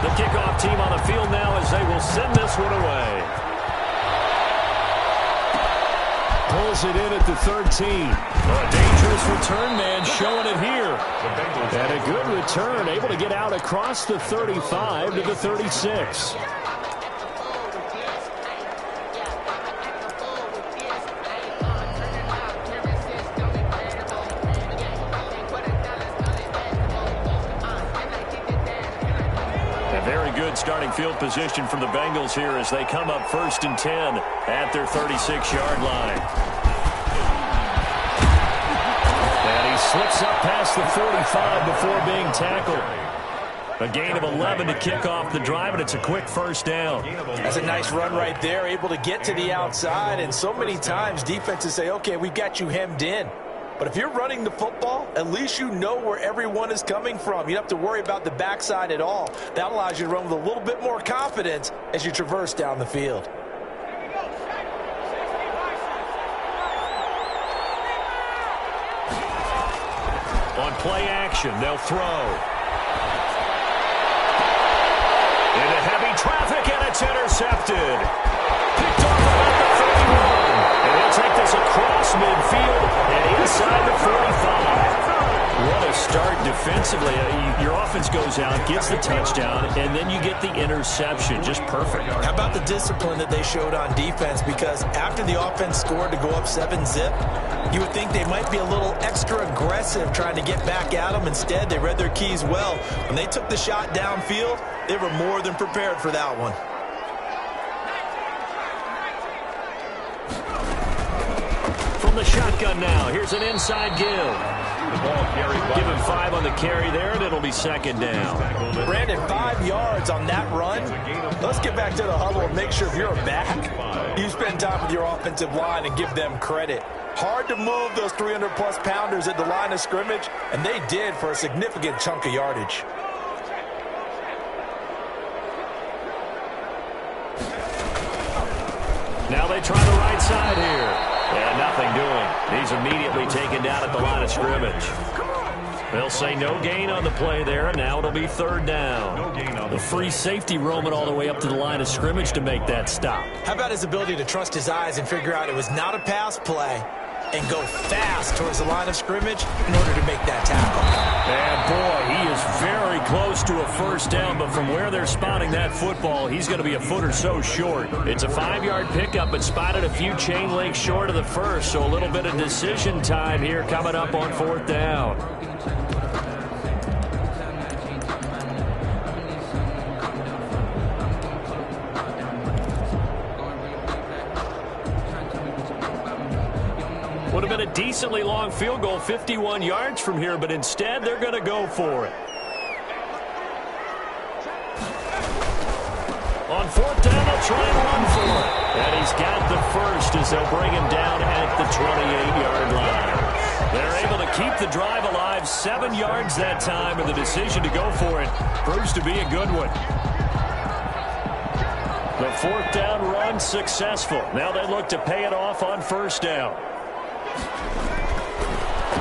The kickoff team on the field now as they will send this one away. Pulls it in at the 13. A dangerous return man showing it here. And a good return, able to get out across the 35 to the 36. Starting field position for the Bengals here as they come up 1st and 10 at their 36-yard line. And he slips up past the 45 before being tackled. A gain of 11 to kick off the drive, and it's a quick first down. That's a nice run right there, able to get to the outside, and so many times defenses say, okay, we've got you hemmed in. But if you're running the football, at least you know where everyone is coming from. You don't have to worry about the backside at all. That allows you to run with a little bit more confidence as you traverse down the field. On play action, they'll throw. Into heavy traffic, and it's intercepted. Picked off about the 31. And he'll take this across midfield and inside the 45. What a start defensively. Your offense goes out, gets the touchdown, and then you get the interception. Just perfect. How about the discipline that they showed on defense? Because after the offense scored to go up 7-zip, you would think they might be a little extra aggressive trying to get back at them. Instead, they read their keys well. When they took the shot downfield, they were more than prepared for that one. The shotgun now. Here's an inside give. Give him 5 on the carry there, and it'll be 2nd down. Brandon, 5 yards on that run. Let's get back to the huddle and make sure if you're back, you spend time with your offensive line and give them credit. Hard to move those 300-plus pounders at the line of scrimmage, and they did for a significant chunk of yardage. Now they try the right side here. And nothing doing. He's immediately taken down at the line of scrimmage. They'll say no gain on the play there, and now it'll be 3rd down. The free safety roaming all the way up to the line of scrimmage to make that stop. How about his ability to trust his eyes and figure out it was not a pass play and go fast towards the line of scrimmage in order to make that tackle? And boy, he is very close to a 1st down, but from where they're spotting that football, he's going to be a foot or so short. It's a 5-yard pickup, but spotted a few chain links short of the 1st, so a little bit of decision time here coming up on 4th down. Would have been a decently long field goal, 51 yards from here, but instead they're going to go for it. On 4th down, they'll try and run for it. And he's got the 1st as they'll bring him down at the 28-yard line. They're able to keep the drive alive, 7 yards that time, and the decision to go for it proves to be a good one. The 4th down run successful. Now they look to pay it off on 1st down.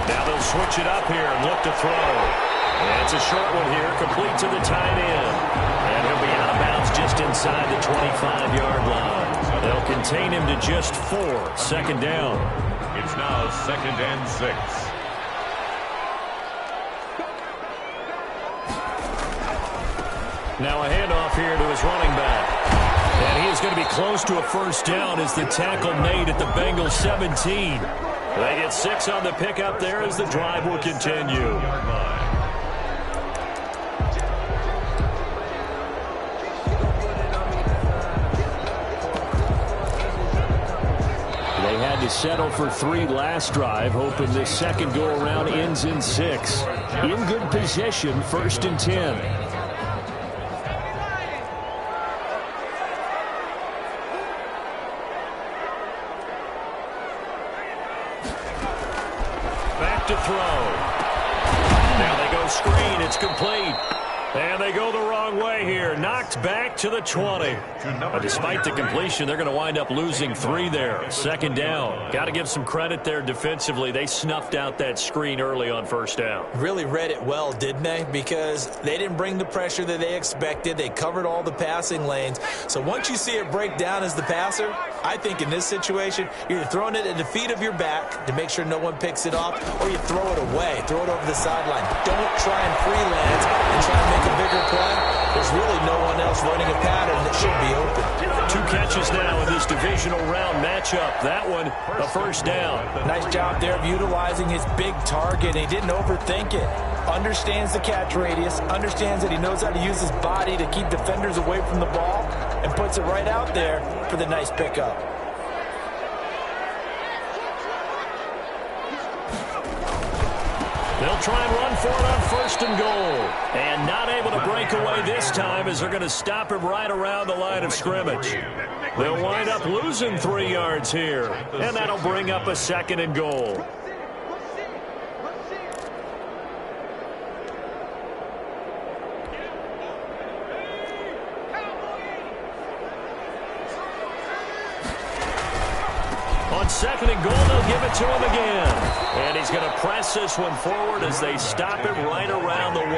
Now they'll switch it up here and look to throw. And it's a short one here, complete to the tight end. And he'll be out of bounds just inside the 25-yard line. They'll contain him to just 4. 2nd down. It's now 2nd and 6. Now a handoff here to his running back. And he is going to be close to a 1st down as the tackle made at the Bengals 17. They get 6 on the pickup there as the drive will continue. They had to settle for 3 last drive, hoping this second go-around ends in 6. In good position, 1st and 10. To throw. Now they go screen. It's complete. And they go the wrong way here. Knocked back to the 20. But despite the completion, they're going to wind up losing 3 there. Second down. Got to give some credit there defensively. They snuffed out that screen early on first down. Really read it well, didn't they? Because they didn't bring the pressure that they expected. They covered all the passing lanes. So once you see it break down as the passer, I think in this situation, you're either throwing it at the feet of your back to make sure no one picks it off, or you throw it away, throw it over the sideline. Don't try and freelance and try and make a bigger play. There's really no one else running a pattern that should be open. 2 catches now in this divisional round matchup. That one, a first down. Nice job there of utilizing his big target. He didn't overthink it. Understands the catch radius, understands that he knows how to use his body to keep defenders away from the ball, and puts it right out there for the nice pickup. They'll try and run for it on first and goal. And not able to break away this time as they're going to stop him right around the line of scrimmage. They'll wind up losing 3 yards here. And that'll bring up a second and goal. On second and goal, they'll give it to him again. And he's going to press this one forward as they stop him right around the 1.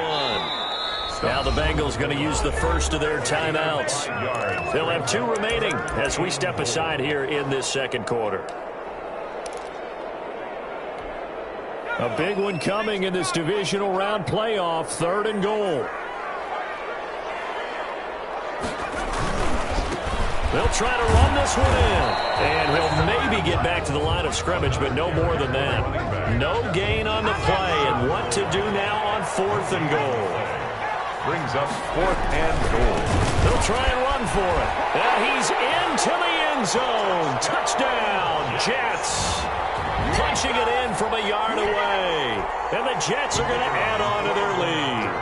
Now the Bengals going to use the first of their timeouts. They'll have 2 remaining as we step aside here in this second quarter. A big one coming in this divisional round playoff, 3rd and goal. They'll try to run this one in. And he'll maybe get back to the line of scrimmage, but no more than that. No gain on the play. And what to do now on 4th and goal. Brings up 4th and goal. They'll try and run for it. And he's into the end zone. Touchdown, Jets. Punching it in from a yard away. And the Jets are going to add on to their lead.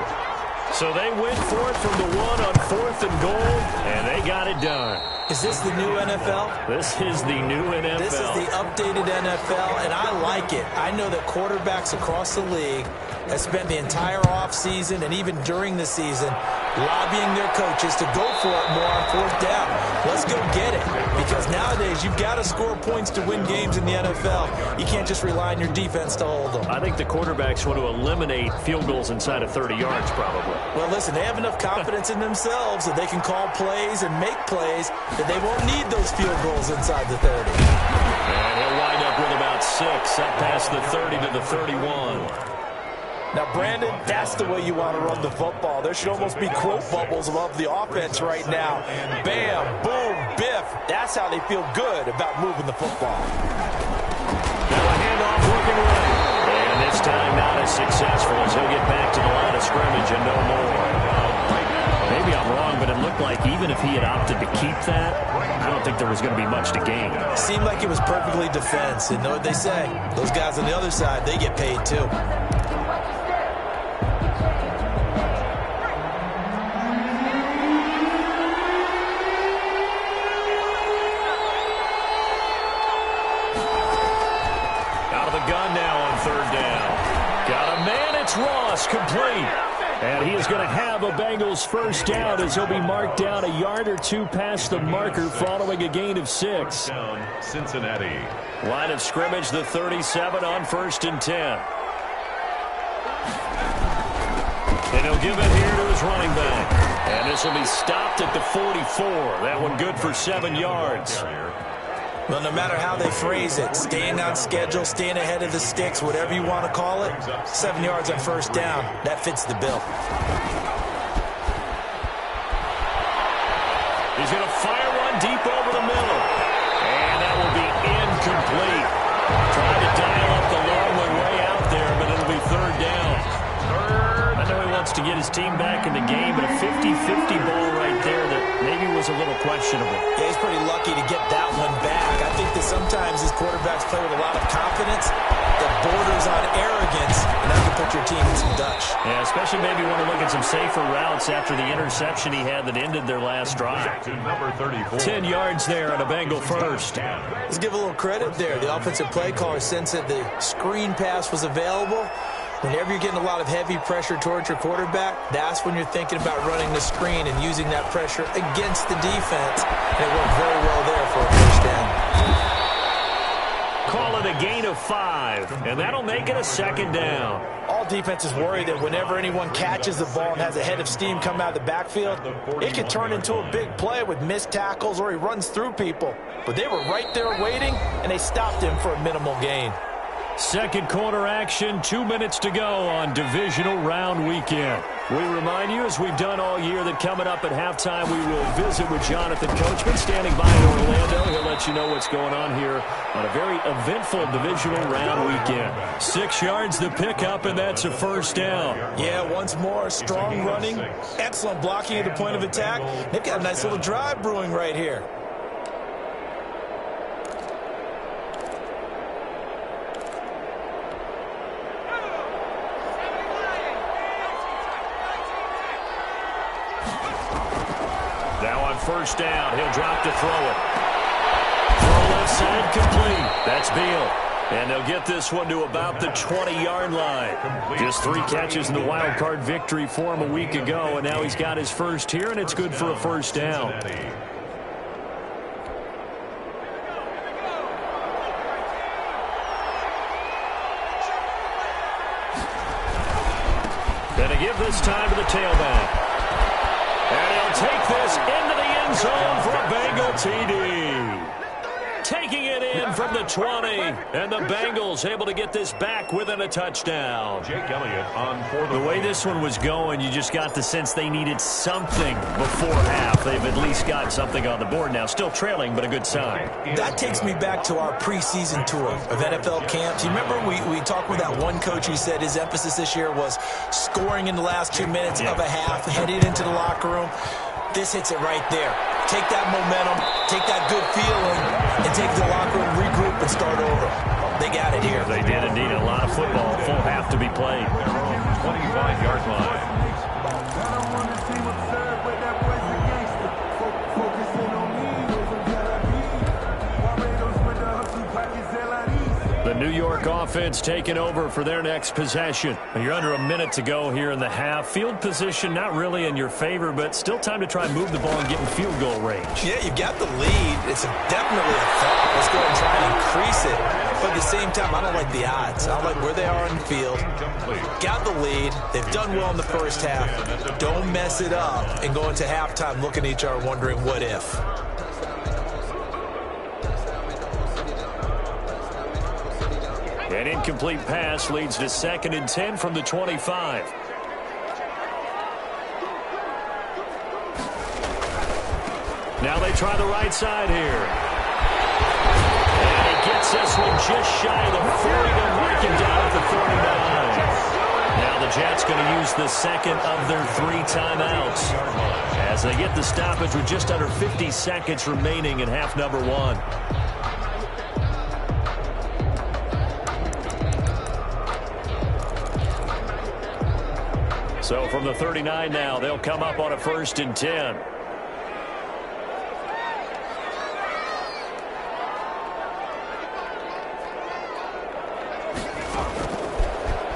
So they went for it from the 1 on 4th and goal, and they got it done. Is this the new NFL? This is the new NFL. This is the updated NFL, and I like it. I know that quarterbacks across the league have spent the entire offseason and even during the season lobbying their coaches to go for it more on 4th down. Let's go get it. Because nowadays, you've got to score points to win games in the NFL. You can't just rely on your defense to hold them. I think the quarterbacks want to eliminate field goals inside of 30 yards, probably. Well, listen, they have enough confidence in themselves that they can call plays and make plays that they won't need those field goals inside the 30. And he'll wind up with about 6 up past the 30 to the 31. Now, Brandon, that's the way you want to run the football. There should almost be quote bubbles above the offense right now. Bam, boom, biff. That's how they feel good about moving the football. Now a handoff working right. And this time not as successful as he'll get back to the line of scrimmage and no more. Maybe I'm wrong, but it looked like even if he had opted to keep that, I don't think there was going to be much to gain. Seemed like it was perfectly defense. And know what they say? Those guys on the other side, they get paid too. Ross complete. And he is going to have a Bengals first down as he'll be marked down a yard or 2 past the marker following a gain of 6. Cincinnati. Line of scrimmage, the 37 on 1st and 10. And he'll give it here to his running back. And this will be stopped at the 44. That one good for 7 yards. Well, no matter how they phrase it, staying on schedule, staying ahead of the sticks, whatever you want to call it, 7 yards on first down, that fits the bill. He's going to fire one deep over the middle. And that will be incomplete. Trying to dial up the long one way out there, but it'll be 3rd down. I know he wants to get his team back in the game, but a 50-50 ball right there that maybe was a little questionable. Yeah, he's pretty lucky to get that one back. I think that sometimes these quarterbacks play with a lot of confidence that borders on arrogance, and that can put your team in some Dutch. Yeah, especially maybe want to look at some safer routes after the interception he had that ended their last drive. To number 34. 10 yards there on a Bengal first. Let's give a little credit there. The offensive play caller sensed that the screen pass was available, Whenever you're getting a lot of heavy pressure towards your quarterback, that's when you're thinking about running the screen and using that pressure against the defense. And it worked very well there for a first down. Call it a gain of 5, and that'll make it a second down. All defenses worry that whenever anyone catches the ball and has a head of steam come out of the backfield, it can turn into a big play with missed tackles or he runs through people. But they were right there waiting, and they stopped him for a minimal gain. Second quarter action, 2 minutes to go on divisional round weekend. We remind you, as we've done all year, that coming up at halftime, we will visit with Jonathan Coachman standing by in Orlando. He'll let you know what's going on here on a very eventful divisional round weekend. 6 yards the pickup, and that's a first down. Yeah, once more, strong running, excellent blocking at the point of attack. They've got a nice little drive brewing right here. First down, he'll drop to throw it. Throw left side, complete. That's Beal. And they'll get this one to about the 20-yard line. Just 3 catches in the wild card victory for him a week ago, and now he's got his first here, and it's good for a first down. Gonna give this time to the tailback. And he'll take this into the end zone for a Bengal TD. Taking it in from the 20, and the Bengals able to get this back within a touchdown. Jake Elliott on for the way this one was going, you just got the sense they needed something before half. They've at least got something on the board now. Still trailing, but a good sign. That takes me back to our preseason tour of NFL camps. You remember we talked with that one coach who said his emphasis this year was scoring in the last 2 minutes of a half, heading into the locker room. This hits it right there. Take that momentum, take that good feeling, and take the locker room, regroup, and start over. They got it here. They did indeed. A lot of football, full half to be played. 25-yard line. The New York offense taking over for their next possession. You're under a minute to go here in the half. Field position not really in your favor, but still time to try and move the ball and get in field goal range. Yeah, you've got the lead. It's definitely a thought. Let's go and try and increase it. But at the same time, I don't like the odds. I don't like where they are on the field. Got the lead. They've done well in the first half. Don't mess it up and go into halftime looking at each other wondering what if. An incomplete pass leads to 2nd and 10 from the 25. Now they try the right side here. And he gets this one just shy of the 40 to mark him down at the 39. Now the Jets going to use the second of their 3 timeouts as they get the stoppage with just under 50 seconds remaining in half number 1. So from the 39 now, they'll come up on a 1st and 10.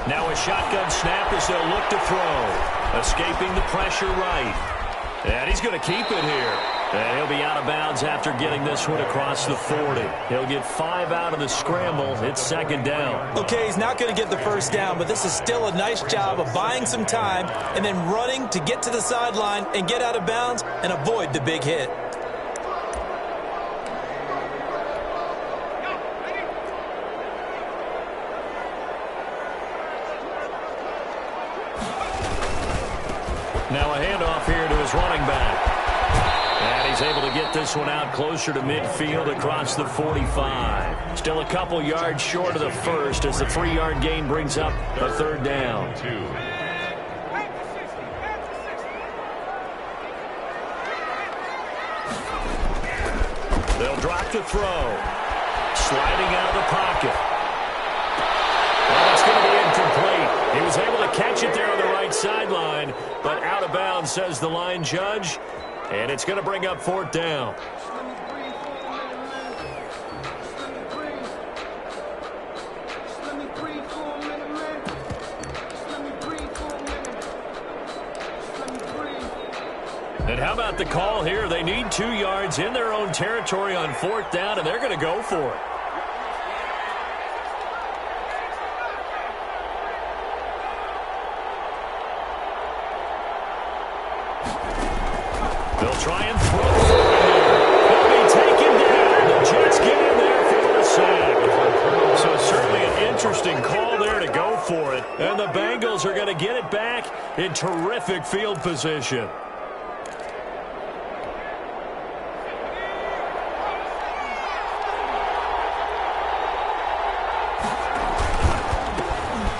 Now a shotgun snap as they'll look to throw. Escaping the pressure right. And he's going to keep it here. And he'll be out of bounds after getting this one across the 40. He'll get 5 out of the scramble. It's 2nd down. Okay, he's not going to get the first down, but this is still a nice job of buying some time and then running to get to the sideline and get out of bounds and avoid the big hit. Now a handoff here to his running back. And he's able to get this one out closer to midfield across the 45. Still a couple yards short of the first as the 3-yard gain brings up a 3rd down. They'll drop to throw. Sliding out of the pocket. Well, it's going to be incomplete. He was able to catch it there on the right sideline, but out of bounds, says the line judge. And it's going to bring up 4th down. And how about the call here? They need 2 yards in their own territory on 4th down, and they're going to go for it. They'll try and throw for it. He'll be taken down. The Jets get in there for the sack. So certainly an interesting call there to go for it. And the Bengals are going to get it back in terrific field position.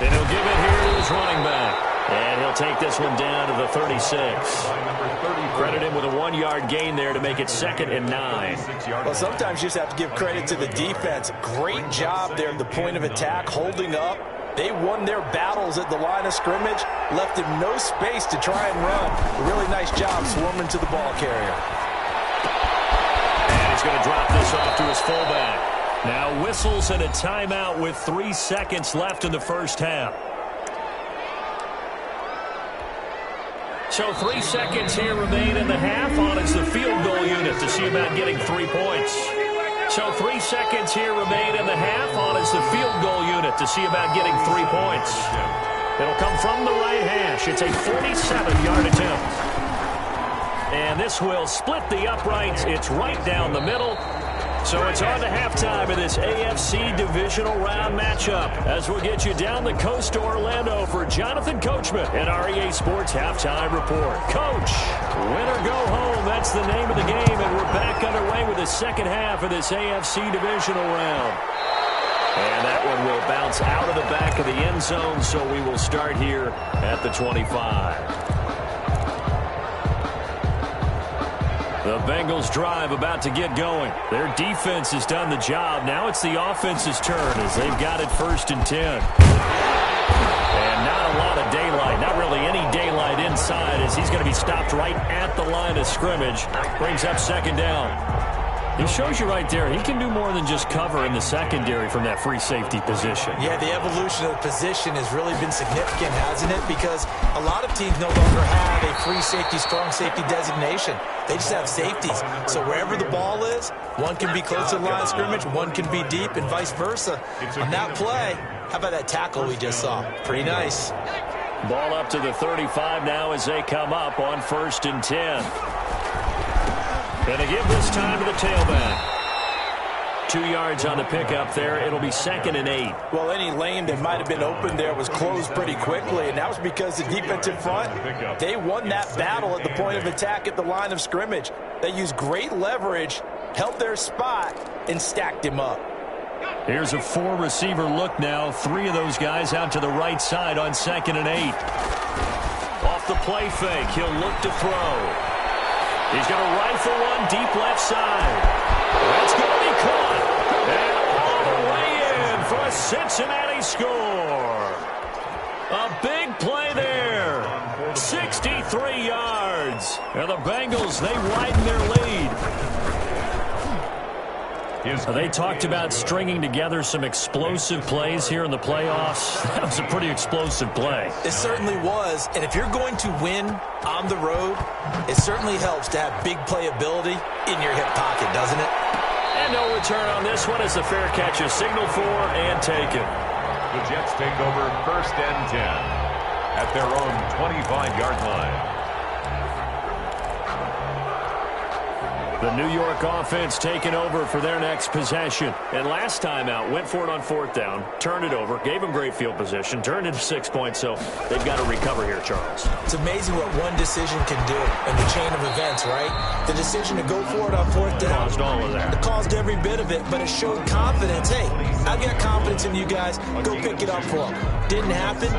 And he'll give it here to his running back. And he'll take this one down to the 36. Credit him with a 1-yard gain there to make it 2nd and 9. Well, sometimes you just have to give credit to the defense. Great job there at the point of attack, holding up. They won their battles at the line of scrimmage, left him no space to try and run. A really nice job swarming to the ball carrier. And he's going to drop this off to his fullback. Now whistles and a timeout with 3 seconds left in the first half. So 3 seconds here remain in the half. On is the field goal unit to see about getting 3 points. So 3 seconds here remain in the half. On is the field goal unit to see about getting 3 points. It'll come from the right hash. It's a 47-yard attempt. And this will split the uprights. It's right down the middle. So it's on to halftime of this AFC divisional round matchup as we'll get you down the coast to Orlando for Jonathan Coachman and our EA Sports Halftime Report. Coach, win or go home, that's the name of the game, and we're back underway with the second half of this AFC divisional round. And that one will bounce out of the back of the end zone, so we will start here at the 25. The Bengals drive about to get going. Their defense has done the job. Now it's the offense's turn as they've got it 1st and 10. And not a lot of daylight. Not really any daylight inside as he's going to be stopped right at the line of scrimmage. Brings up 2nd down. He shows you right there, he can do more than just cover in the secondary from that free safety position. Yeah, the evolution of the position has really been significant, hasn't it? Because a lot of teams no longer have a free safety, strong safety designation. They just have safeties. So wherever the ball is, one can be close to the line of scrimmage, one can be deep, and vice versa. On that play, how about that tackle we just saw? Pretty nice. Ball up to the 35 now as they come up on 1st and 10. Going to give this time to the tailback. 2 yards on the pickup there. It'll be 2nd and 8. Well, any lane that might have been open there was closed pretty quickly, and that was because the defensive front, they won that battle at the point of attack at the line of scrimmage. They used great leverage, held their spot, and stacked him up. Here's a 4-receiver look now. 3 of those guys out to the right side on 2nd and 8. Off the play fake, he'll look to throw. He's going to rifle one deep left side. That's going to be caught. And all the way in for a Cincinnati score. A big play there. 63 yards. And the Bengals, they widen their lead. They talked about stringing together some explosive plays here in the playoffs. That was a pretty explosive play. It certainly was. And if you're going to win on the road, it certainly helps to have big playability in your hip pocket, doesn't it? And no return on this one as the fair catch is signaled for and taken. The Jets take over 1st and 10 at their own 25-yard line. The New York offense taking over for their next possession. And last time out, went for it on 4th down, turned it over, gave them great field position, turned into 6 points, so they've got to recover here, Charles. It's amazing what one decision can do in the chain of events, right? The decision to go for it on 4th down. Caused all of that. It caused every bit of it, but it showed confidence. Hey, I've got confidence in you guys. Go pick it up for them. Didn't happen.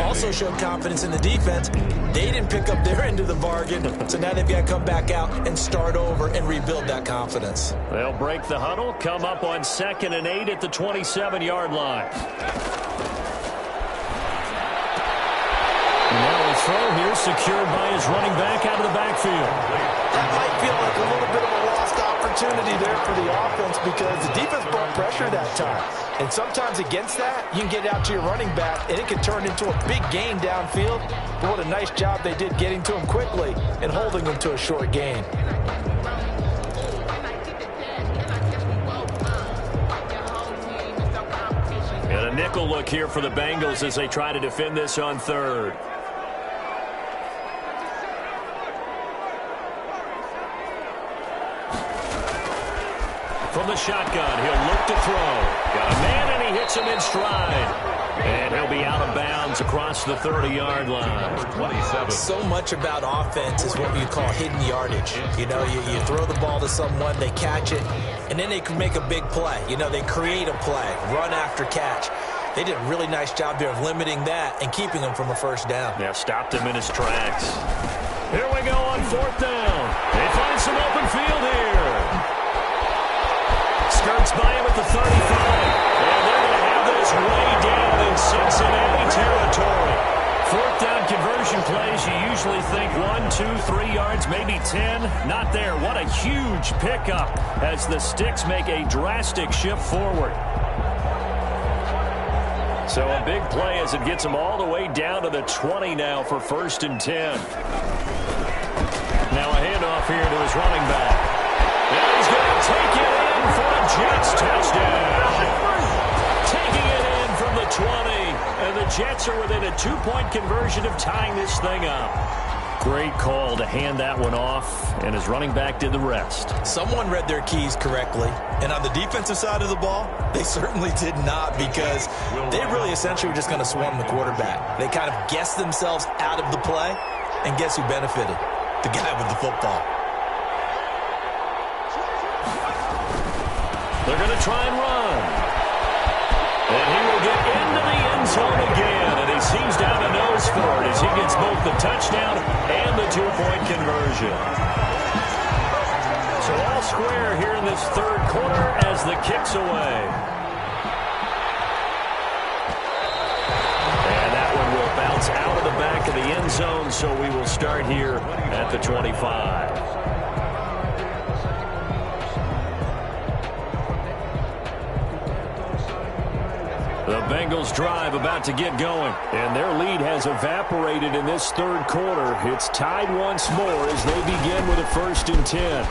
Also showed confidence in the defense. They didn't pick up their end of the bargain, so now they've got to come back out and start over and rebuild that confidence. They'll break the huddle, come up on 2nd and 8 at the 27-yard line. And now a throw here secured by his running back out of the backfield. That might feel like a little bit of a lost opportunity opportunity there for the offense because the defense brought pressure that time. And sometimes against that, you can get out to your running back, and it can turn into a big gain downfield. But what a nice job they did getting to him quickly and holding him to a short gain. And a nickel look here for the Bengals as they try to defend this on third. From the shotgun, he'll look to throw. Got a man, and he hits him in stride. And he'll be out of bounds across the 30-yard line. 27. So much about offense is what you call hidden yardage. You know, you throw the ball to someone, they catch it, and then they can make a big play. You know, they create a play, run after catch. They did a really nice job there of limiting that and keeping him from a first down. Yeah, stopped him in his tracks. Here we go on fourth down. They find some open field here. Skirts by him at the 35. And they're going to have this way down in Cincinnati territory. Fourth down conversion plays, you usually think 1, 2, 3 yards, maybe 10. Not there. What a huge pickup as the Sticks make a drastic shift forward. So a big play as it gets them all the way down to the 20 now for 1st and 10. Now a handoff here to his running back. And he's going to take it in for a Jets touchdown. Taking it in from the 20. And the Jets are within a 2-point conversion of tying this thing up. Great call to hand that one off, and his running back did the rest. Someone read their keys correctly, and on the defensive side of the ball, they certainly did not because they really essentially were just going to swarm the quarterback. They kind of guessed themselves out of the play, and guess who benefited? The guy with the football. They're going to try and run. And he will get into the end zone again, and he seems to have a nose for it as he gets both the touchdown and the 2-point conversion. So all square here in this third quarter as the kick's away. And that one will bounce out of the back of the end zone, so we will start here at the 25. The Bengals drive about to get going, and their lead has evaporated in this third quarter. It's tied once more as they begin with a 1st and 10.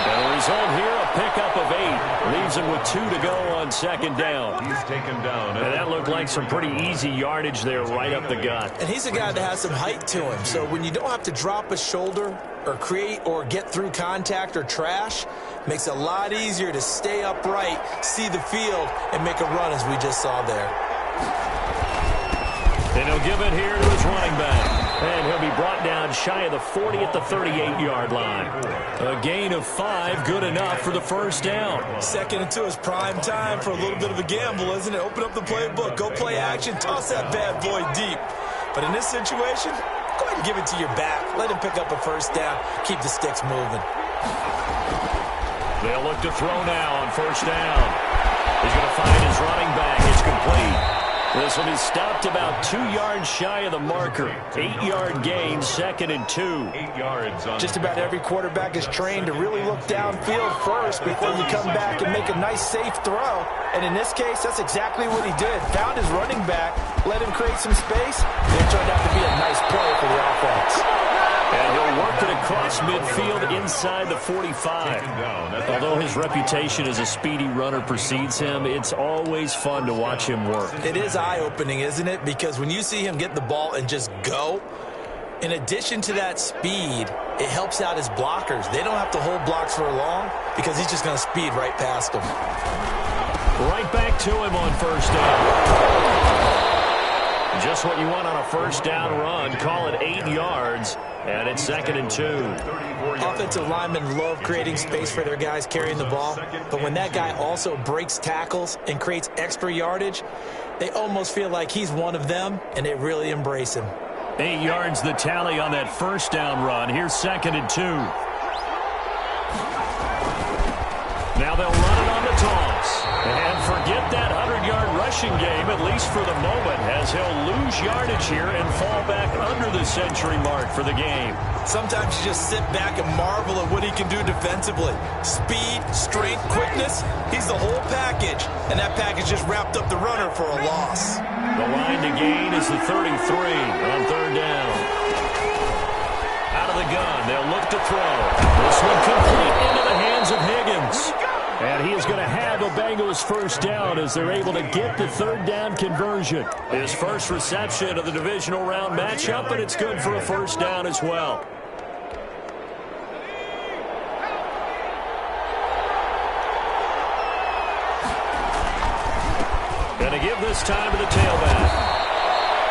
And the result here, a pickup of 8. Leaves them with 2 to go on 2nd down. He's taken down. And that looked like some pretty easy yardage there right up the gut. And he's a guy that has some height to him, so when you don't have to drop a shoulder or create or get through contact or trash, makes it a lot easier to stay upright, see the field, and make a run as we just saw there. And he'll give it here to his running back. And he'll be brought down shy of the 40 at the 38-yard line. A gain of 5, good enough for the 1st down. 2nd and 2 is prime time for a little bit of a gamble, isn't it? Open up the playbook, go play action, toss that bad boy deep. But in this situation, go ahead and give it to your back. Let him pick up a 1st down, keep the Sticks moving. They'll look to throw now on 1st down. He's going to find his running back. It's complete. This will be stopped about 2 yards shy of the marker. 8-yard gain, 2nd and 2. 8 yards. Just about every quarterback is trained to really look downfield first before you come back and make a nice, safe throw. And in this case, that's exactly what he did. Found his running back, let him create some space, and it turned out to be a nice play for the offense. And he'll work it across midfield inside the 45. Although his reputation as a speedy runner precedes him, it's always fun to watch him work. It is eye-opening, isn't it? Because when you see him get the ball and just go, in addition to that speed, it helps out his blockers. They don't have to hold blocks for long because he's just going to speed right past them. Right back to him on 1st down. Just what you want on a 1st down run. Call it 8 yards, and it's 2nd and 2. Offensive linemen love creating space for their guys carrying the ball, but when that guy also breaks tackles and creates extra yardage, they almost feel like he's one of them, and they really embrace him. 8 yards the tally on that 1st down run. Here's 2nd and 2. Now they'll run it on the toss. And forget that 100-yard rush possession game, at least for the moment, as he'll lose yardage here and fall back under the century mark for the game. Sometimes you just sit back and marvel at what he can do defensively. Speed, strength, quickness, he's the whole package. And that package just wrapped up the runner for a loss. The line to gain is the 33 on third down. Out of the gun, they'll look to throw. This one complete into the hands of Higgins. And he is going to have the Bengals first down as they're able to get the third down conversion. His first reception of the divisional round matchup, and it's good for a first down as well. Going to give this time to the tailback.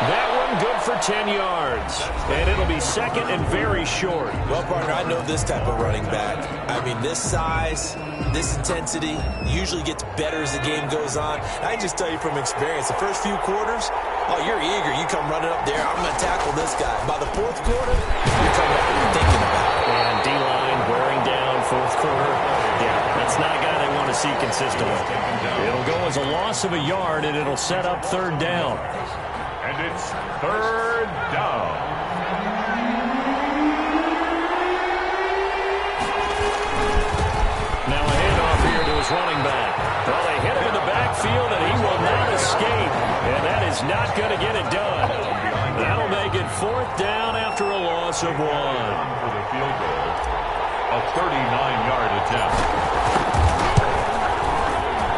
That one good for 10 yards. And it'll be second and very short. Well, partner, I know this type of running back. I mean, this size, this intensity usually gets better as the game goes on. I can just tell you from experience, the first few quarters, oh, you're eager. You come running up there, I'm going to tackle this guy. By the fourth quarter, you're coming up and thinking about it. And D-line wearing down fourth quarter. Yeah, that's not a guy they want to see consistently. It'll go as a loss of a yard, and it'll set up third down. And it's third down. Now a handoff here to his running back. Well, they hit him in the backfield, and he will not escape. And that is not going to get it done. That'll make it fourth down after a loss of one. For the field goal, a 39-yard attempt.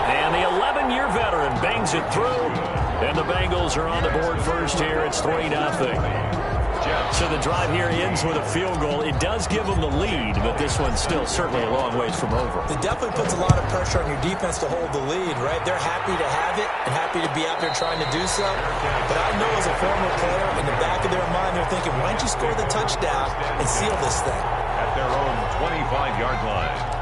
And the 11-year veteran bangs it through. And the Bengals are on the board first here. It's 3-0. So the drive here ends with a field goal. It does give them the lead, but this one's still certainly a long ways from over. It definitely puts a lot of pressure on your defense to hold the lead, right? They're happy to have it and happy to be out there trying to do so. But I know as a former player, in the back of their mind, they're thinking, why don't you score the touchdown and seal this thing? At their own 25-yard line.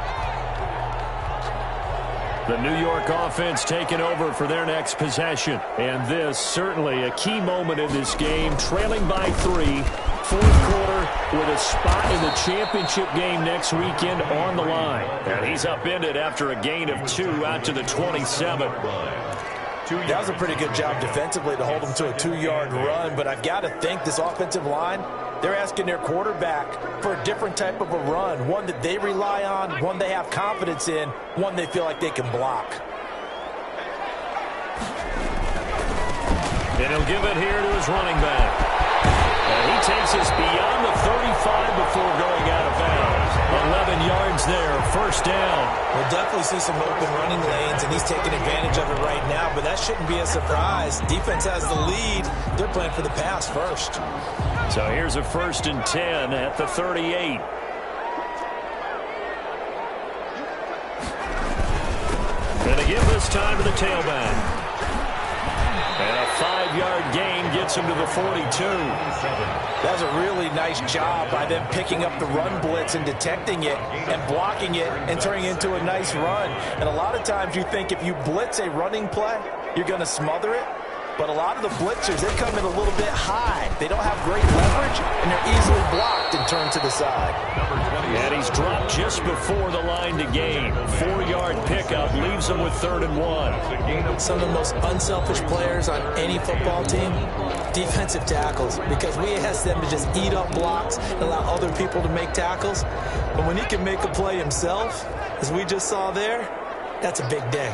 The New York offense taking over for their next possession. And this certainly a key moment in this game, trailing by 3, fourth quarter with a spot in the championship game next weekend on the line. And he's upended after a gain of 2 out to the 27. That was a pretty good job defensively to hold them to a 2-yard run, but I've got to think this offensive line, they're asking their quarterback for a different type of a run, one that they rely on, one they have confidence in, one they feel like they can block. And he'll give it here to his running back. And he takes us beyond the 35 before going out of bounds. 11 yards there, first down. We'll definitely see some open running lanes, and he's taking advantage of it right now, but that shouldn't be a surprise. Defense has the lead. They're playing for the pass first. So here's a 1st and 10 at the 38. And to give this time to the tailback. And a 5-yard gain gets him to the 42. That's a really nice job by them picking up the run blitz and detecting it and blocking it and turning it into a nice run. And a lot of times you think if you blitz a running play, you're going to smother it. But a lot of the blitzers, they come in a little bit high. They don't have great leverage, and they're easily blocked and turned to the side. And he's dropped just before the line to gain. 4-yard pickup leaves him with 3rd and 1. Some of the most unselfish players on any football team, defensive tackles, because we ask them to just eat up blocks and allow other people to make tackles. But when he can make a play himself, as we just saw there, that's a big day.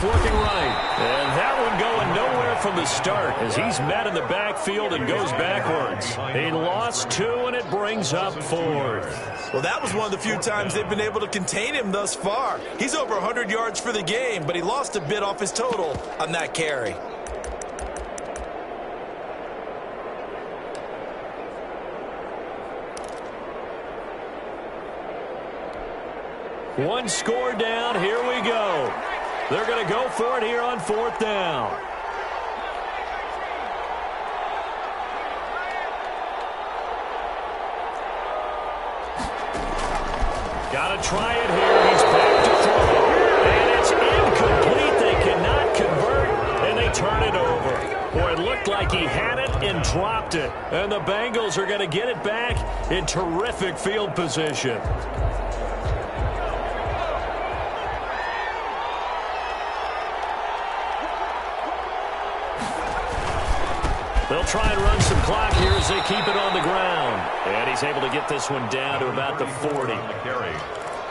Looking right. And that one going nowhere from the start as he's met in the backfield and goes backwards. He lost 2, and it brings up 4th. Well, that was one of the few times they've been able to contain him thus far. He's over 100 yards for the game, but he lost a bit off his total on that carry. One score down. Here we go. They're going to go for it here on 4th down. Got to try it here. He's back to throw. And it's incomplete. They cannot convert, and they turn it over. Boy, it looked like he had it in dropped it. And the Bengals are going to get it back in terrific field position. They'll try and run some clock here as they keep it on the ground. And he's able to get this one down to about the 40.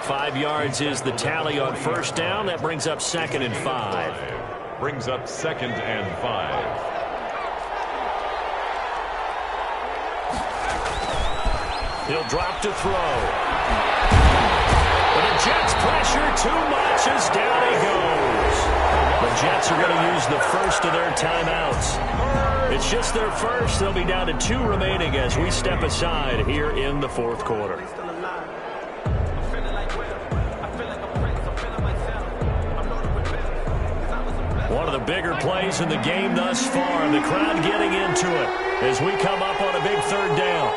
5 yards is the tally on first down. That brings up 2nd and 5. Brings up 2nd and 5. He'll drop to throw. But the Jets pressure too much as down he goes. The Jets are going to use the first of their timeouts. It's just their first. They'll be down to 2 remaining as we step aside here in the 4th quarter. One of the bigger plays in the game thus far. The crowd getting into it as we come up on a big 3rd down.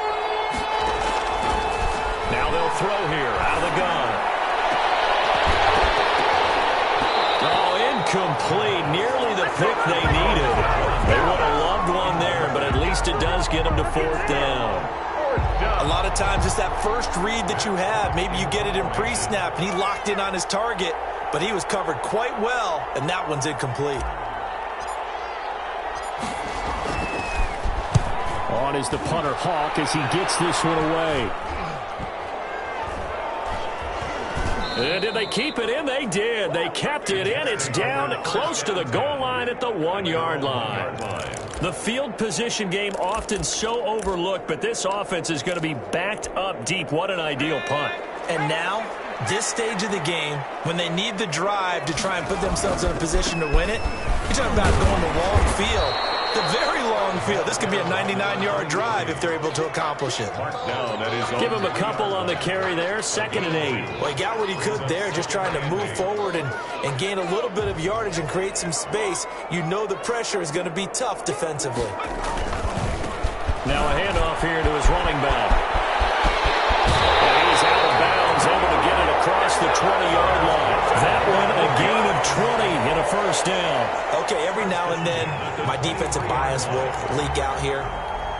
Now they'll throw here out of the gun. Oh, incomplete. Nearly the pick they needed. They would have loved one there, but at least it does get them to 4th down. A lot of times it's that first read that you have. Maybe you get it in pre-snap, and he locked in on his target, but he was covered quite well, and that one's incomplete. On is the punter, Hawk, as he gets this one away. And did they keep it in? They did. They kept it in. It's down close to the goal line at the 1-yard line. The field position game often so overlooked, but this offense is going to be backed up deep. What an ideal punt. And now, this stage of the game, when they need the drive to try and put themselves in a position to win it, you're talking about going the long field, the very long field. This could be a 99-yard drive if they're able to accomplish it. Give him a couple on the carry there, 2nd and 8. Well, he got what he could there, just trying to move forward and gain a little bit of yardage and create some space. You know the pressure is going to be tough defensively. Now a handoff here to his running back. And he's out of bounds, able to get it across the 20-yard line. That one a gain of 20 in a 1st down. Okay, every now and then my defensive bias will leak out here.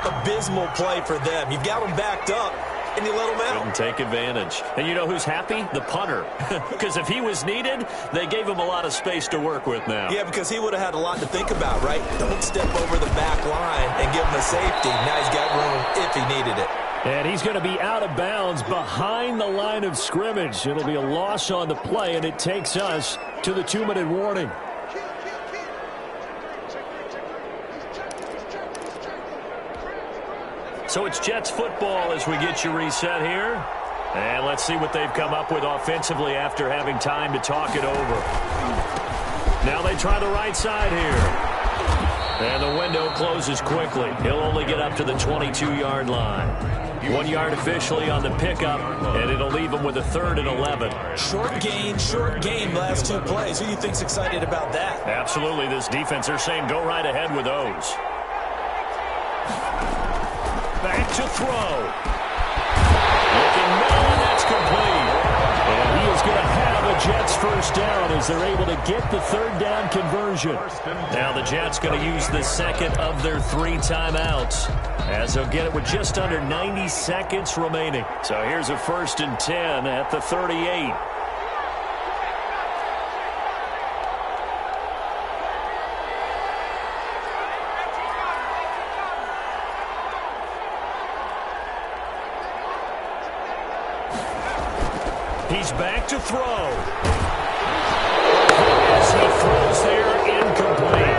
Abysmal play for them. You've got them backed up, and you let them out. Couldn't take advantage. And you know who's happy? The punter. Because if he was needed, they gave him a lot of space to work with now. Yeah, because he would have had a lot to think about, right? Don't step over the back line and give him a safety. Now he's got room if he needed it. And he's going to be out of bounds behind the line of scrimmage. It'll be a loss on the play, and it takes us to the 2-minute warning. So it's Jets football as we get you reset here. And let's see what they've come up with offensively after having time to talk it over. Now they try the right side here. And the window closes quickly. He'll only get up to the 22-yard line. 1 yard officially on the pickup, and it'll leave him with a 3rd and 11. Short game, last 2 plays. Who do you think's excited about that? Absolutely. This defense, they're saying go right ahead with those. Back to throw. Looking middle, and that's complete. And he is going to have a Jets 1st down as they're able to get the 3rd down conversion. Now the Jets going to use the 2nd of their 3 timeouts as they'll get it with just under 90 seconds remaining. So here's a 1st and 10 at the 38. He's back to throw. As he throws there, incomplete.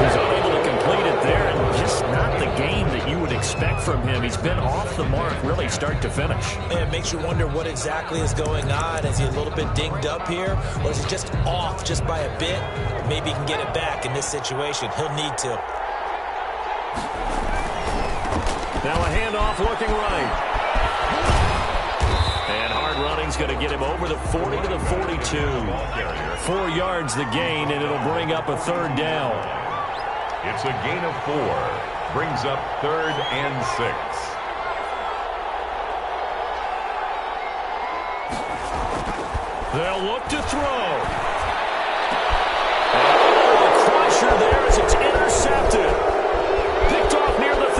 He's unable to complete it there, and just not the game that you would expect from him. He's been off the mark really start to finish. It makes you wonder what exactly is going on. Is he a little bit dinged up here, or is he just off just by a bit? Maybe he can get it back in this situation. He'll need to. Now a handoff looking right. And hard running's going to get him over the 40 to the 42. 4 yards the gain, and it'll bring up a 3rd down. It's a gain of 4. Brings up 3rd and 6. They'll look to throw. Oh, a crusher there as it's intercepted. Picked off near the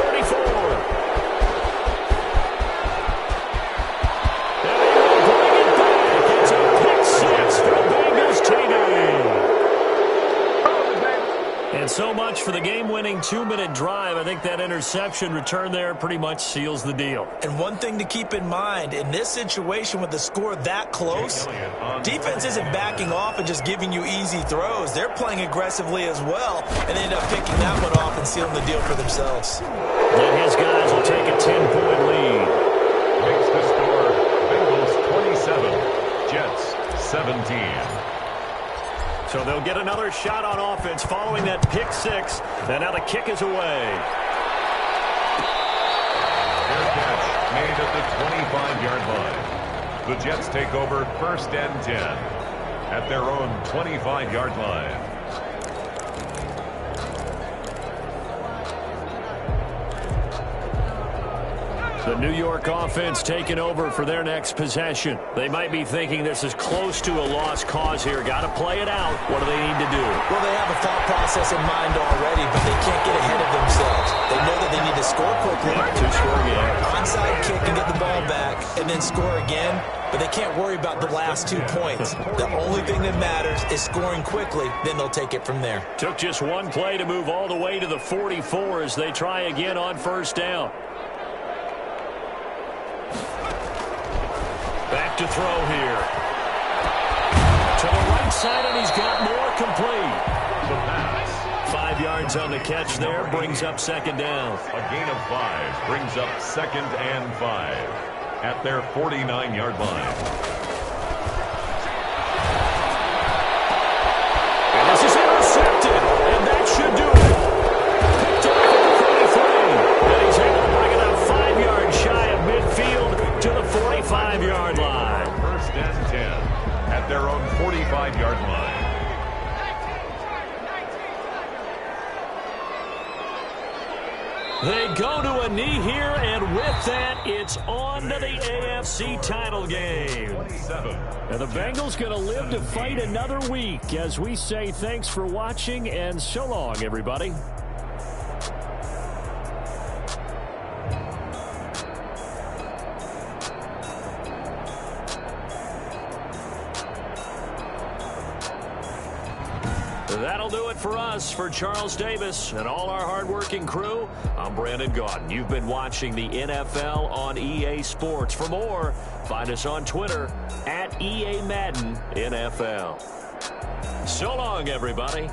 And so much for the game-winning 2-minute drive. I think that interception return there pretty much seals the deal. And one thing to keep in mind, in this situation with the score that close, defense isn't backing off and just giving you easy throws. They're playing aggressively as well, and they end up picking that one off and sealing the deal for themselves. And his guys will take a 10-point lead. Makes the score Bengals 27, Jets 17. So they'll get another shot on offense following that pick six. And now the kick is away. Fair catch made at the 25-yard line. The Jets take over 1st and 10 at their own 25-yard line. The New York offense taking over for their next possession. They might be thinking this is close to a lost cause here. Got to play it out. What do they need to do? Well, they have a thought process in mind already, but they can't get ahead of themselves. They know that they need to score quickly. To score again. Onside kick and get the ball back, and then score again. But they can't worry about the last 2 points. The only thing that matters is scoring quickly. Then they'll take it from there. Took just one play to move all the way to the 44 as they try again on 1st down. Back to throw here. To the right side, and he's got more complete. The pass. 5 yards on the catch there, brings up 2nd down. A gain of 5 brings up 2nd and 5 at their 49-yard line. And this is intercepted, and that should do it. Picked off at the 43, and he's able to bring it up 5 yards shy of midfield to the 45-yard line. 1st and 10 at their own 45-yard line. They go to a knee here, and with that, it's on to the AFC title game. 27. And the Bengals going to live to fight another week as we say thanks for watching and so long, everybody. That'll do it for us. For Charles Davis and all our hardworking crew, I'm Brandon Gaudin. You've been watching the NFL on EA Sports. For more, find us on Twitter at EA Madden NFL. So long, everybody.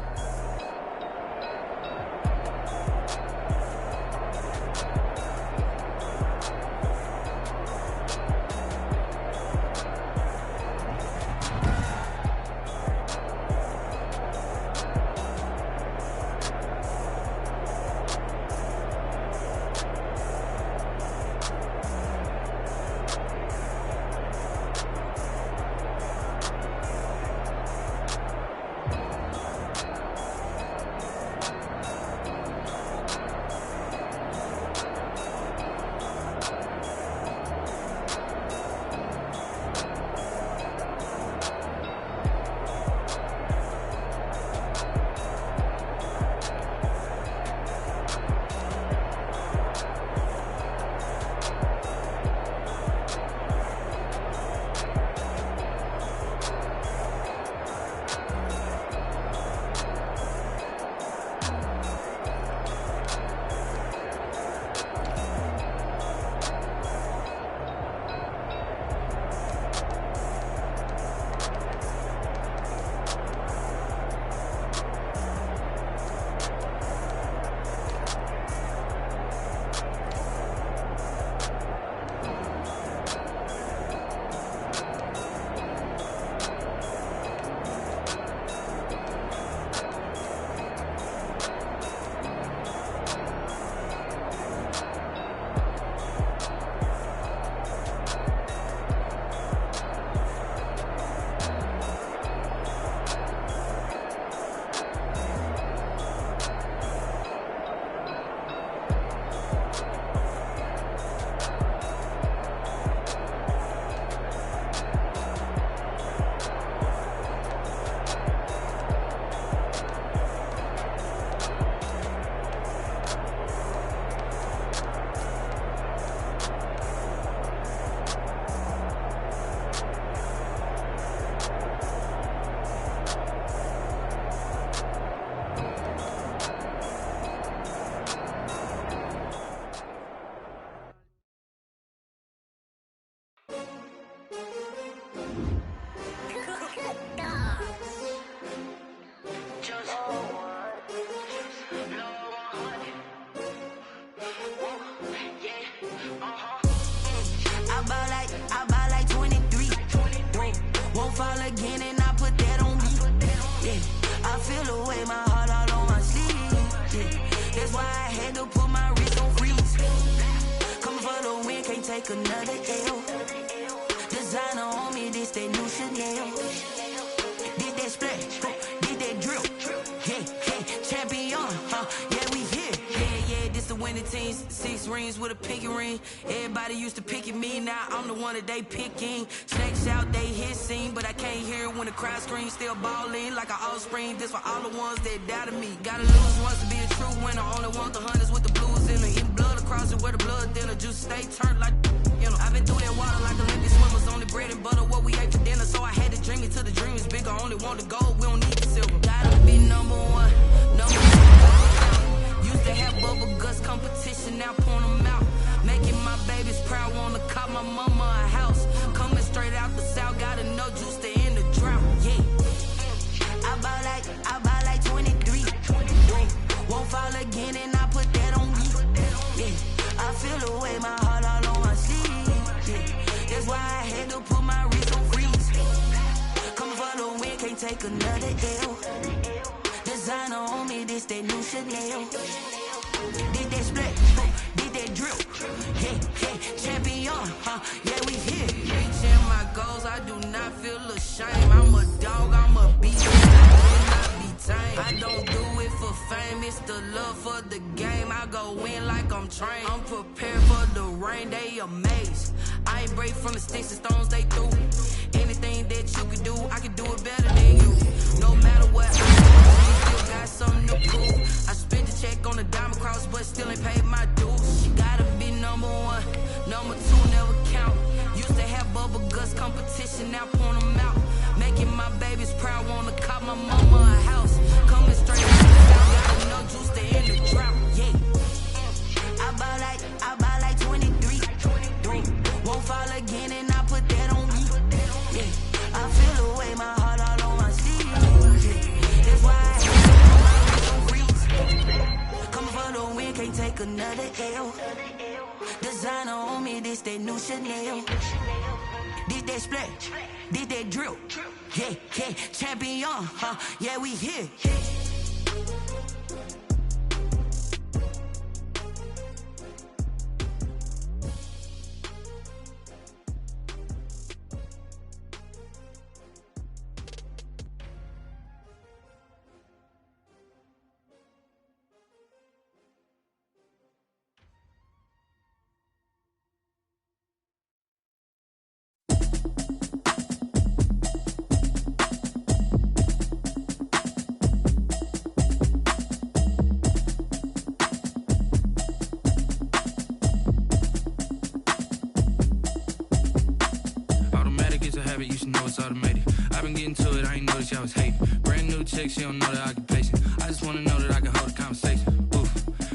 take another L. Designer on me, this that new Chanel. Did that splash, did that drill. Yeah, champion, yeah, we here. Yeah, this the winning teams. 6 rings with a pinky ring. Everybody used to pick at me, now I'm the one that they picking. Snakes out, they hit scene, but I can't hear it when the crowd screams. Still balling like an offspring. This for all the ones that doubted me. Gotta lose once to be a true winner. Only want the hunters with the blues in it. Eating blood across it where the blood dinner. Juice stay turned like, you know. I've been through that water like Olympic swimmers. Only bread and butter, what we ate for dinner. So I had to dream it till the dream is bigger. Only want the gold, we don't need the silver. Gotta be number one, number one. Used to have bubble guts competition, now point them out. Making my babies proud, wanna cop my mama a house. Coming straight out the south, gotta know juice to end the drought. Yeah, I bought like 23. Won't fall again, and I put that on me. Yeah, I feel the way, my heart all on my sleeve. Yeah, that's why I had to put my wrist on freeze. Coming for the win, can't take another L. Designer on me, this that new Chanel. Did that split, did that drill. Yeah, champion, yeah, we here. Reaching my goals, I do not feel ashamed. I'm a dog, I'm a beast, I cannot be tamed. I don't do it for fame, it's the love for the game. I go in like I'm trained. I'm prepared for the rain, they amazed. I ain't break from the sticks and stones they threw. Anything that you can do, I can do it better than you. No matter what I do, still got something to prove. I spent the check on the diamond cross, but still ain't paid my dues. She gotta be number one, number two never count. Used to have bubble guts competition, now point them out. Making my babies proud, wanna cop my mama a house. Coming straight out the south, gotta know juice to end the drought. Yeah, I bought like 23. Won't fall again, and I put that on me. Yeah, I feel the way, my heart all on my sleeve. Yeah, that's why I had to put my wrist on freeze. Coming for the win, can't take another L. Designer on me, this that new Chanel. Did that splash, did that drill. Yeah, champion, yeah, we here. You should know it's automated. I've been getting to it, I ain't noticed y'all was hating. Brand new chick, she don't know the occupation. I just wanna know that I can hold a conversation. Oof,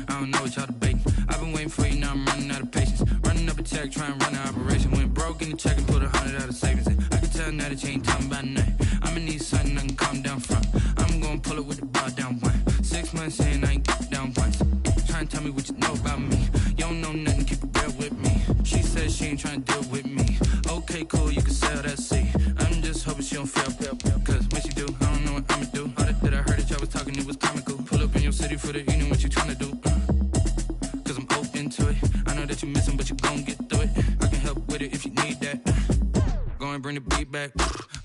I don't know what y'all debating. I've been waiting for you, now I'm running out of patience. Running up a check, trying to run an operation. Went broke in the check and put 100 out of savings in. I can tell now that you ain't talking about nothing. I'ma need something I can calm down from. I'm gonna pull it with the bar down one. 6 months in, I ain't down once. Trying to tell me what you know about me. You don't know nothing, keep it real with me. She says she ain't trying to deal with me. Okay, cool, you can sell that seat. I'm just hoping she don't fail. Cause when she do, I don't know what I'ma do. All that I heard that y'all was talking, it was comical. Pull up in your city for the evening, what you tryna do? Cause I'm open to it. I know that you missing, but you gon' get through it. I can help with it if you need that. Go and bring the beat back.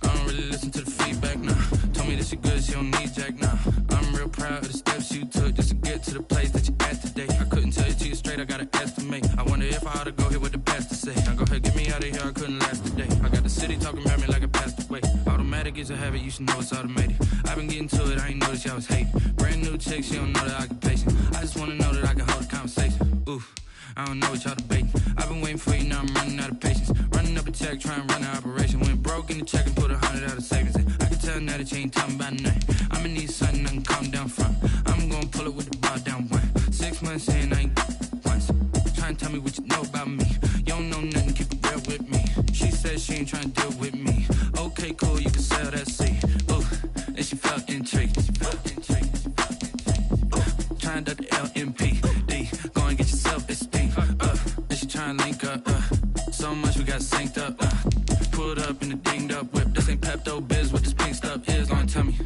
I don't really listen to the feedback, nah. Told me that she good, she don't need jack, nah. I'm real proud of the steps you took just to get to the place that you at today. I couldn't tell you to you straight, I gotta estimate. I wonder if I ought to go here with the best to say. Now go ahead, get me out of here, I couldn't last today. I got the city talking about me like I passed away. Automatic is a habit, you should know it's automated. I've been getting to it, I ain't noticed y'all was hating. Brand new chick, she don't know the occupation. I just wanna know that I can hold a conversation. Oof, I don't know what y'all debating. I've been waiting for you, now I'm running out of patience. Running up a check, trying to run an operation. Went broke in the check and put 100 out of savings in. I can tell now that you ain't talking about nothing. I'ma need something I can calm down from. I'm gonna pull it with the bar down one. 6 months in, I ain't once. Trying to tell me what you know about me. You don't know nothing, keep it real with me. She says she ain't trying to deal with me. Okay, cool, you can sell that seat. Ooh, and she felt intrigued. Trying to duck the LMPD. Go and get your self-esteem. And she trying to link up. So much we got synced up. Pulled up in the dinged up whip. This ain't Pepto-Biz, what this pink stuff is. Gonna tell me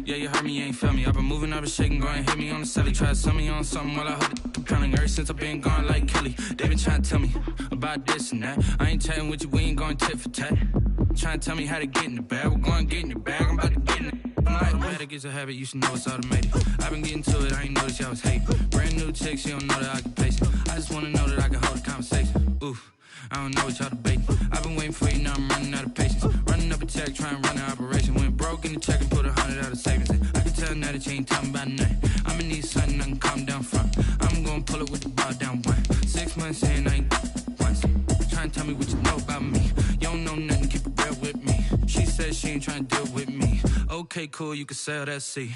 Yeah, you heard me, you ain't felt me. I've been moving, I've been shaking, go and hit me on the celly. Try to sell me on something while I hold it. I'm counting ever since I've been gone like Kelly. They been trying to tell me about this and that. I ain't chatting with you, we ain't going tit for tat. Trying to tell me how to get in the bag. We're going to get in your bag, I'm about to get in it. I'm like, the better gets a habit, you should know it's automated. I've been getting to it, I ain't noticed y'all was hating. Brand new chick, she don't know that I can place it. I just wanna know that I can hold a conversation. Oof, I don't know what y'all debating. I've been waiting for you, now I'm running out of patience. Running up a check, trying to run an operation. Went broke in the check and put 100 out of savings in. I can tell now that you ain't talking about nothing. I'ma need something I can calm down from. I'm gonna pull it with the ball down one. 6 months in, I ain't once. Trying to tell me what you know about me. You don't know nothing, keep it real with me. She said she ain't trying to deal with me. Okay, cool, you can sell that seat.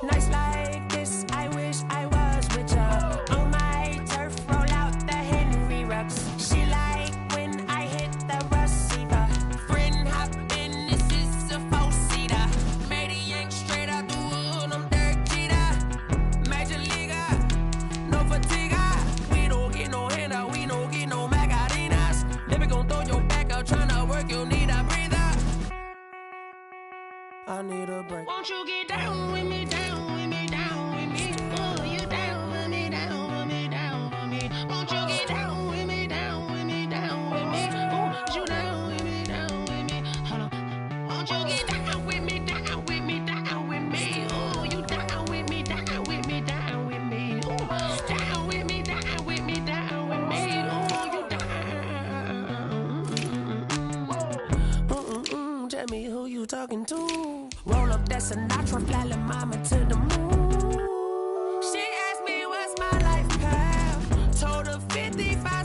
Nights like this, I wish I was with ya. On my turf, roll out the Henry rocks. She like when I hit the receiver. Friend hop in, this is a four-seater. Made a yank straight out the wood, I'm dirt cheater. Major leaguer, no fatigue. We don't get no handout, we don't get no magarinas. Never gon' throw your back out, tryna work, you need a breather. I need a break. Won't you get down with me, down with me, down with me? Oh, you down with me, down with me, down with me. Won't you get down with me, down with me, down with me? Oh, you down with me, down with me. Hold on. Won't you get down with me, down with me, down with me? Oh, you down with me, down with me, down with me. Oh, down with me, down with me, down with me. Oh, you down. tell me who you talking to. Roll up that Sinatra, fly la mama to the moon. She asked me what's my life path. Told her 55